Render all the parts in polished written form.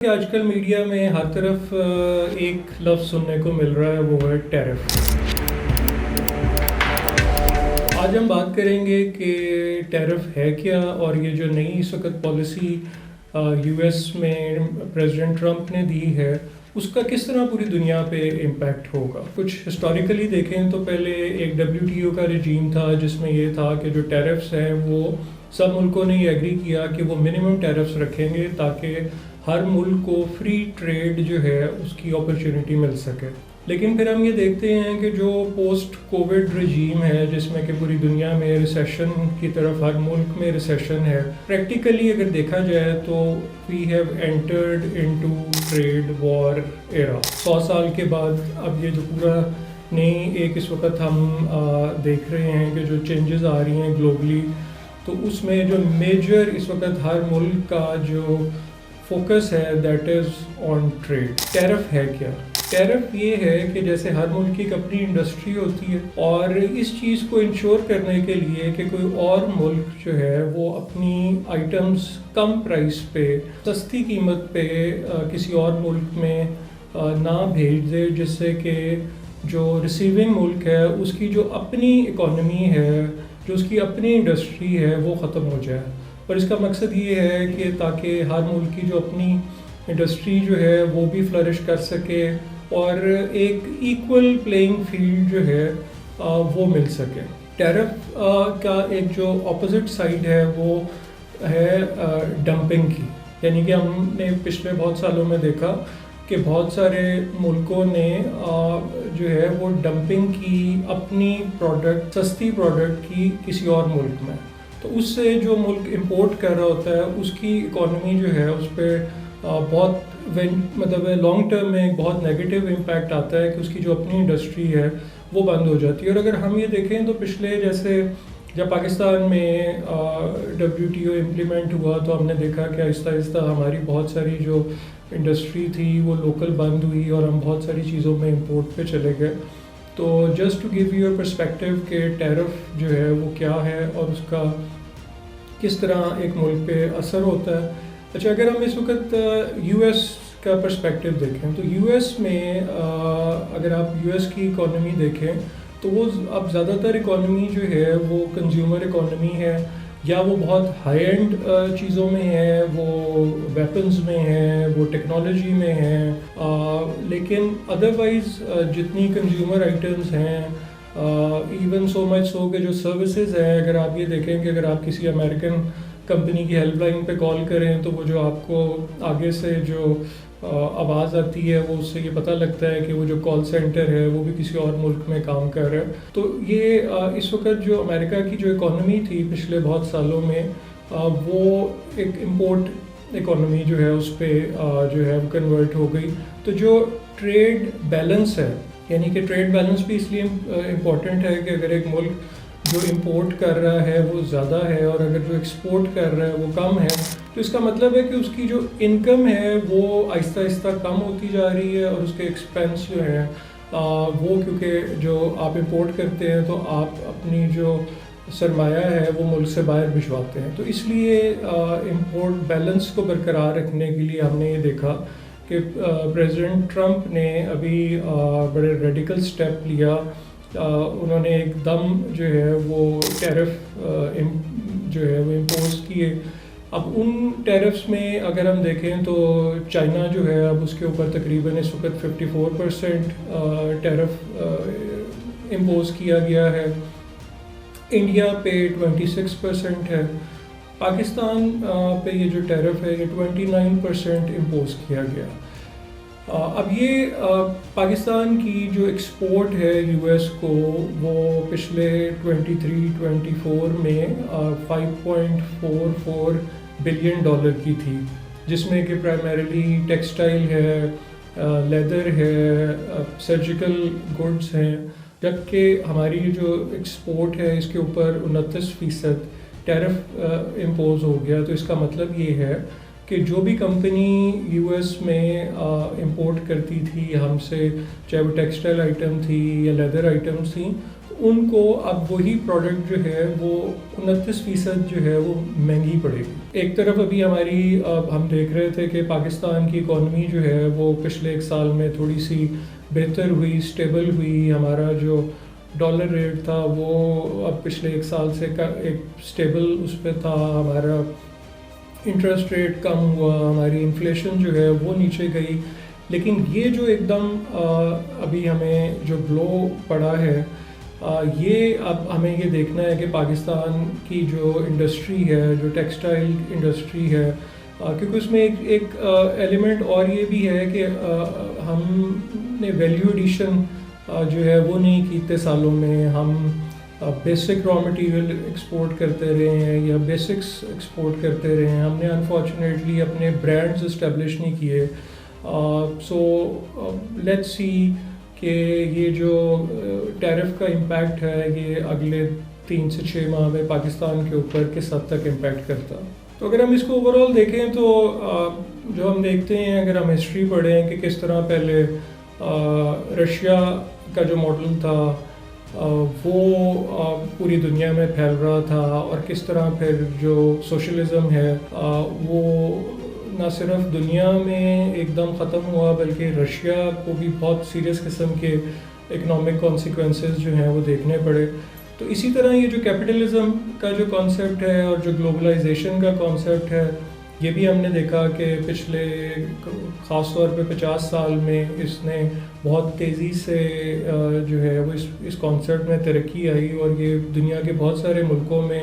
کہ آج کل میڈیا میں ہر طرف ایک لفظ سننے کو مل رہا ہے، وہ ہے ٹیرف۔ آج ہم بات کریں گے کہ ٹیرف ہے کیا، اور یہ جو نئی اس وقت پالیسی یو ایس میں پریزیڈنٹ ٹرمپ نے دی ہے اس کا کس طرح پوری دنیا پہ امپیکٹ ہوگا۔ کچھ ہسٹوریکلی دیکھیں تو پہلے ایک WTO کا رجیم تھا جس میں یہ تھا کہ جو ٹیرفس ہیں وہ سب ملکوں نے یہ ایگری کیا کہ وہ منیمم ٹیرفس رکھیں گے تاکہ ہر ملک کو فری ٹریڈ جو ہے اس کی اپرچونٹی مل سکے۔ لیکن پھر ہم یہ دیکھتے ہیں کہ جو پوسٹ کووڈ رجیم ہے جس میں کہ پوری دنیا میں ریسیشن کی طرف، ہر ملک میں ریسیشن ہے، پریکٹیکلی اگر دیکھا جائے تو we have entered into trade war era. 100 سال کے بعد اب یہ جو پورا نئی ایک اس وقت ہم دیکھ رہے ہیں کہ جو چینجز آ رہی ہیں گلوبلی، تو اس میں جو میجر اس وقت ہر ملک کا جو فوکس ہے that is on trade. Tariff ہے کیا؟ ٹیرف یہ ہے کہ جیسے ہر ملک کی ایک اپنی انڈسٹری ہوتی ہے، اور اس چیز کو انشور کرنے کے لیے کہ کوئی اور ملک جو ہے وہ اپنی آئٹمز کم پرائس پہ، سستی قیمت پہ کسی اور ملک میں نہ بھیج دے، جس سے کہ جو ریسیونگ ملک ہے اس کی جو اپنی اکانومی ہے، جو اس کی اپنی انڈسٹری ہے، وہ ختم ہو جائے۔ اور اس کا مقصد یہ ہے کہ تاکہ ہر ملک کی جو اپنی انڈسٹری جو ہے وہ بھی فلرش کر سکے اور ایک ایکول پلینگ فیلڈ جو ہے وہ مل سکے۔ ٹیرف کا ایک جو اپوزٹ سائڈ ہے وہ ہے ڈمپنگ کی، یعنی کہ ہم نے پچھلے بہت سالوں میں دیکھا کہ بہت سارے ملکوں نے جو ہے وہ ڈمپنگ کی اپنی پروڈکٹ، سستی پروڈکٹ کی کسی اور ملک میں، تو اس سے جو ملک امپورٹ کر رہا ہوتا ہے اس کی اکانومی جو ہے اس پہ بہت مطلب لانگ ٹرم میں بہت نیگیٹو امپیکٹ آتا ہے کہ اس کی جو اپنی انڈسٹری ہے وہ بند ہو جاتی ہے۔ اور اگر ہم یہ دیکھیں تو پچھلے جیسے جب پاکستان میں WTO امپلیمنٹ ہوا تو ہم نے دیکھا کہ آہستہ آہستہ ہماری بہت ساری جو انڈسٹری تھی وہ لوکل بند ہوئی اور ہم بہت ساری چیزوں میں امپورٹ پہ چلے گئے۔ تو just to give you perspective کہ ٹیرف جو ہے وہ کیا ہے اور اس کا کس طرح ایک ملک پہ اثر ہوتا ہے۔ اچھا، اگر ہم اس وقت یو ایس کا پرسپیکٹیو دیکھیں تو یو ایس میں اگر آپ یو ایس کی اکانومی دیکھیں تو وہ اب زیادہ تر اکانومی جو ہے وہ کنزیومر اکانومی ہے، یا وہ بہت ہائی اینڈ چیزوں میں ہے، وہ ویپنز میں ہے، وہ ٹیکنالوجی میں ہے، لیکن ادروائز جتنی کنزیومر آئٹمز ہیں، ایون سو مچ سو کہ جو سروسز ہیں، اگر آپ یہ دیکھیں کہ اگر آپ کسی امریکن کمپنی کی ہیلپ لائن پہ کال کریں تو وہ جو آپ کو آگے سے جو آواز آتی ہے وہ اس سے یہ پتہ لگتا ہے کہ وہ جو کال سینٹر ہے وہ بھی کسی اور ملک میں کام کر رہا ہے۔ تو یہ اس وقت جو امریکہ کی جو اکانومی تھی پچھلے بہت سالوں میں، وہ ایک امپورٹ اکانومی جو ہے اس پہ جو ہے وہ کنورٹ ہو گئی۔ تو جو ٹریڈ بیلنس ہے، یعنی کہ ٹریڈ بیلنس بھی اس لیے امپورٹنٹ ہے کہ اگر ایک ملک جو امپورٹ کر رہا ہے وہ زیادہ ہے اور اگر جو ایکسپورٹ کر رہا ہے وہ کم ہے، تو اس کا مطلب ہے کہ اس کی جو انکم ہے وہ آہستہ آہستہ کم ہوتی جا رہی ہے، اور اس کے ایکسپینس جو ہیں وہ کیونکہ جو آپ امپورٹ کرتے ہیں تو آپ اپنی جو سرمایہ ہے وہ ملک سے باہر بھجواتے ہیں۔ تو اس لیے امپورٹ بیلنس کو برقرار رکھنے کے لیے ہم نے یہ دیکھا کہ پریزیڈنٹ ٹرمپ نے ابھی بڑے ریڈیکل سٹیپ لیا۔ انہوں نے ایک دم جو ہے وہ ٹیرف جو ہے وہ امپوز کیے۔ اب ان ٹیرفس میں اگر ہم دیکھیں تو چائنا جو ہے اب اس کے اوپر تقریباً اس وقت 54% ٹیرف امپوز کیا گیا ہے، انڈیا پہ 26% ہے، پاکستان پہ یہ جو ٹیرف ہے یہ 29% امپوز کیا گیا۔ اب یہ پاکستان کی جو ایکسپورٹ ہے یو ایس کو وہ پچھلے 23-24 میں $5.44 بلین کی تھی، جس میں کہ پرائمریلی ٹیکسٹائل ہے، لیدر ہے، سرجیکل گڈز ہیں، جبکہ ہماری جو ایکسپورٹ ہے اس کے اوپر 29% ٹیرف امپوز ہو گیا۔ تو اس کا مطلب یہ ہے کہ جو بھی کمپنی یو ایس میں امپورٹ کرتی تھی ہم سے، چاہے وہ ٹیکسٹائل آئٹم تھی یا لیدر آئٹمس تھیں، ان کو اب وہی پروڈکٹ جو ہے وہ 29% جو ہے وہ مہنگی پڑے گی. ایک طرف ابھی ہماری ہم دیکھ رہے تھے کہ پاکستان کی اکانومی جو ہے وہ پچھلے ایک سال میں تھوڑی سی بہتر ہوئی، اسٹیبل ہوئی. ہمارا جو ڈالر ریٹ تھا وہ اب پچھلے ایک سال سے ایک اسٹیبل اس پہ تھا. ہمارا انٹرسٹ ریٹ کم ہوا، ہماری انفلیشن جو ہے وہ نیچے گئی. لیکن یہ جو ایک دم ابھی ہمیں جو بلو پڑا ہے، یہ اب ہمیں یہ دیکھنا ہے کہ پاکستان کی جو انڈسٹری ہے، جو ٹیکسٹائل انڈسٹری ہے، کیونکہ اس میں ایک ایلیمنٹ اور یہ بھی ہے کہ ہم نے ویلیو ایڈیشن جو ہے وہ نہیں کی اتنے سالوں میں. ہم بیسک را مٹیریل ایکسپورٹ کرتے رہے ہیں یا بیسکس ایکسپورٹ کرتے رہے ہیں. ہم نے انفارچونیٹلی اپنے برانڈز اسٹیبلش نہیں کیے. سو لیٹس سی کہ یہ جو ٹیرف کا امپیکٹ ہے یہ اگلے 3 سے 6 ماہ میں پاکستان کے اوپر کس حد تک امپیکٹ کرتا. تو اگر ہم اس کو اوور آل دیکھیں تو جو ہم دیکھتے ہیں، اگر ہم ہسٹری پڑھیں کہ کس طرح پہلے رشیا کا جو ماڈل تھا وہ پوری دنیا میں پھیل رہا تھا، اور کس طرح پھر جو سوشلزم ہے وہ نہ صرف دنیا میں ایک دم ختم ہوا بلکہ رشیا کو بھی بہت سیریس قسم کے اکنامک کانسیکوینسز جو ہیں وہ دیکھنے پڑے. تو اسی طرح یہ جو کیپٹلزم کا جو کانسیپٹ ہے اور جو گلوبلائزیشن کا کانسیپٹ ہے، یہ بھی ہم نے دیکھا کہ پچھلے خاص طور پہ 50 سال میں اس نے بہت تیزی سے جو ہے وہ اس کانسیپٹ میں ترقی آئی، اور یہ دنیا کے بہت سارے ملکوں میں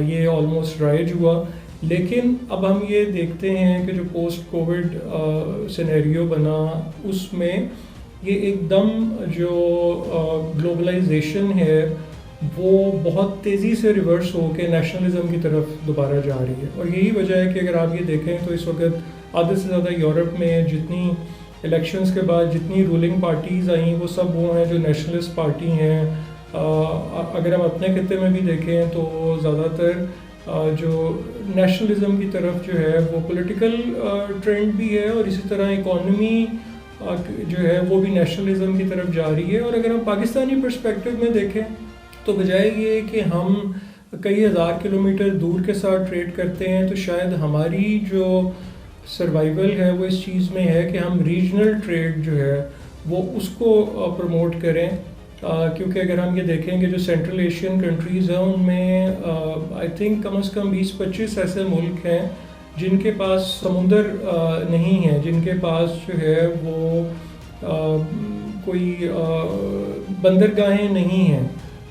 یہ آلموسٹ رائج ہوا. لیکن اب ہم یہ دیکھتے ہیں کہ جو پوسٹ کووڈ سینیریو بنا، اس میں یہ ایک دم جو گلوبلائزیشن ہے وہ بہت تیزی سے ریورس ہو کے نیشنلزم کی طرف دوبارہ جا رہی ہے. اور یہی وجہ ہے کہ اگر آپ یہ دیکھیں تو اس وقت آدھے سے زیادہ یورپ میں جتنی الیکشنز کے بعد جتنی رولنگ پارٹیز آئیں وہ سب وہ ہیں جو نیشنلسٹ پارٹی ہیں. اگر ہم اپنے خطے میں بھی دیکھیں تو زیادہ تر جو نیشنلزم کی طرف جو ہے وہ پولیٹیکل ٹرینڈ بھی ہے، اور اسی طرح اکانومی جو ہے وہ بھی نیشنلزم کی طرف جا رہی ہے. اور اگر ہم پاکستانی پرسپیکٹو میں دیکھیں تو بجائے یہ کہ ہم کئی ہزار کلومیٹر دور کے ساتھ ٹریڈ کرتے ہیں، تو شاید ہماری جو سروائیول ہے وہ اس چیز میں ہے کہ ہم ریجنل ٹریڈ جو ہے وہ اس کو پروموٹ کریں. کیونکہ اگر ہم یہ دیکھیں کہ جو سینٹرل ایشین کنٹریز ہیں ان میں آئی تھنک کم از کم 20-25 ایسے ملک ہیں جن کے پاس سمندر نہیں ہے، جن کے پاس جو ہے وہ کوئی بندرگاہیں نہیں ہیں.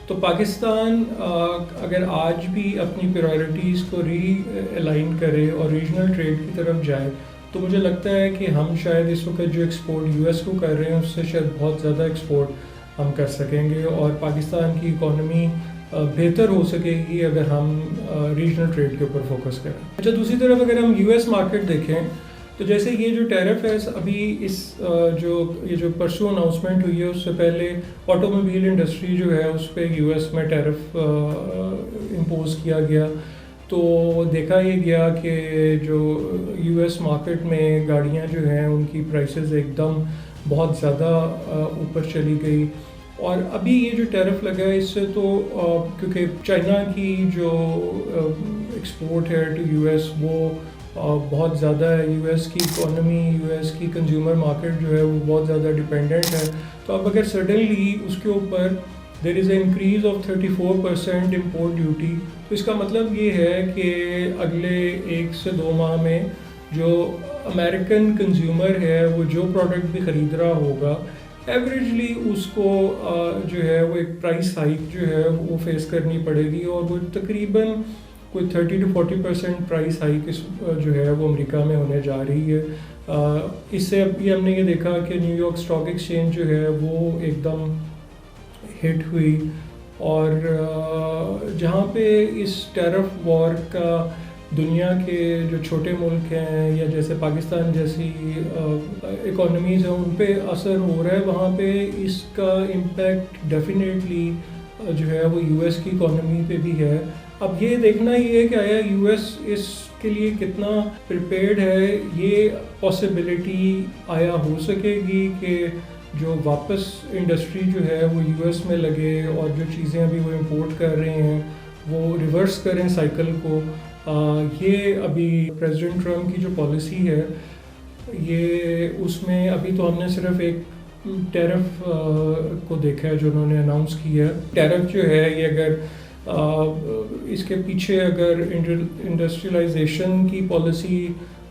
تو پاکستان اگر آج بھی اپنی پرائرٹیز کو ری الائن کرے اور ریجنل ٹریڈ کی طرف جائے تو مجھے لگتا ہے کہ ہم شاید اس وقت جو ایکسپورٹ US کو کر رہے ہیں اس سے شاید بہت زیادہ ایکسپورٹ ہم کر سکیں گے، اور پاکستان کی اکانومی بہتر ہو سکے گی اگر ہم ریجنل ٹریڈ کے اوپر فوکس کریں. اچھا، دوسری طرف اگر ہم US مارکیٹ دیکھیں تو جیسے یہ جو ٹیرف ہے ابھی یہ جو پرسوں اناؤنسمنٹ ہوئی ہے اس سے پہلے آٹو موبائل انڈسٹری جو ہے اس پہ US میں ٹیرف امپوز کیا گیا. تو دیکھا یہ گیا کہ جو US مارکیٹ میں گاڑیاں جو ہیں ان کی پرائسز ایک دم بہت زیادہ اوپر چلی گئی. اور ابھی یہ جو ٹیرف لگا ہے اس سے تو کیونکہ چائنا کی جو ایکسپورٹ ہے ٹو US وہ بہت زیادہ ہے، US کی اکانومی، US کی کنزیومر مارکیٹ جو ہے وہ بہت زیادہ ڈیپینڈنٹ ہے. تو اب اگر سڈنلی اس کے اوپر دیر از اے انکریز آف 34% امپورٹ ڈیوٹی، تو اس کا مطلب یہ ہے کہ اگلے 1 سے 2 ماہ میں جو امریکن کنزیومر ہے وہ جو پروڈکٹ بھی خرید رہا ہوگا ایوریجلی اس کو جو ہے وہ ایک پرائس ہائک جو ہے وہ فیس کرنی پڑے گی، اور وہ تقریباً کوئی 30-40% پرائس ہائک جو ہے وہ امریکہ میں ہونے جا رہی ہے. اس سے ابھی ہم نے یہ دیکھا کہ نیو یارک اسٹاک ایکسچینج جو ہے وہ ایک دم ہٹ ہوئی، اور جہاں پہ اس ٹیرف وار کا دنیا کے جو چھوٹے ملک ہیں یا جیسے پاکستان جیسی اکانومیز ہیں ان پہ اثر ہو رہا ہے، وہاں پہ اس کا امپیکٹ ڈیفینیٹلی جو ہے وہ US کی اکانومی پہ بھی ہے. اب یہ دیکھنا ہی ہے کہ آیا US اس کے لیے کتنا پریپیئرڈ ہے. یہ پاسبلٹی آیا ہو سکے گی کہ جو واپس انڈسٹری جو ہے وہ یو ایس میں لگے اور جو چیزیں ابھی وہ امپورٹ کر رہے ہیں وہ ریورس کریں سائیکل کو. یہ ابھی پریزیڈنٹ ٹرمپ کی جو پالیسی ہے یہ اس میں ابھی تو ہم نے صرف ایک ٹیرف کو دیکھا ہے جو انہوں نے اناؤنس کیا ہے. ٹیرف جو ہے یہ اگر اس کے پیچھے اگر انڈسٹریلائزیشن کی پالیسی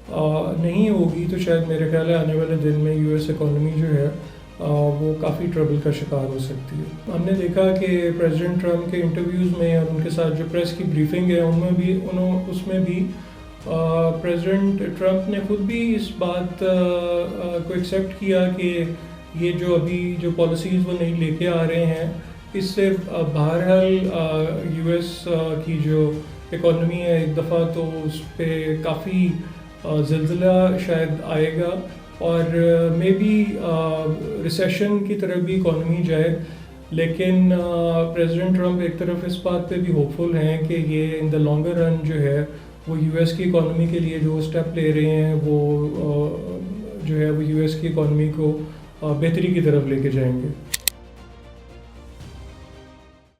نہیں ہوگی تو شاید میرے خیال ہے آنے والے دن میں یو ایس اکانومی جو ہے وہ کافی ٹربل کا شکار ہو سکتی ہے. ہم نے دیکھا کہ پریزیڈنٹ ٹرمپ کے انٹرویوز میں اور ان کے ساتھ جو پریس کی بریفنگ ہے اس میں بھی پریزیڈنٹ ٹرمپ نے خود بھی اس بات کو ایکسیپٹ کیا کہ یہ جو ابھی جو پالیسیز وہ نہیں لے کے آ رہے ہیں اس سے بہرحال یو ایس کی جو اکانومی ہے ایک دفعہ تو اس پہ کافی زلزلہ شاید آئے گا اور مے بی ریسیشن کی طرف بھی اکانومی جائے. لیکن پریزیڈنٹ ٹرمپ ایک طرف اس بات پہ بھی ہوپ فل ہیں کہ یہ ان دا لانگر رن جو ہے وہ یو ایس کی اکانومی کے لیے جو اسٹیپ لے رہے ہیں وہ جو ہے وہ یو ایس کی اکانومی کو بہتری کی طرف لے کے جائیں گے.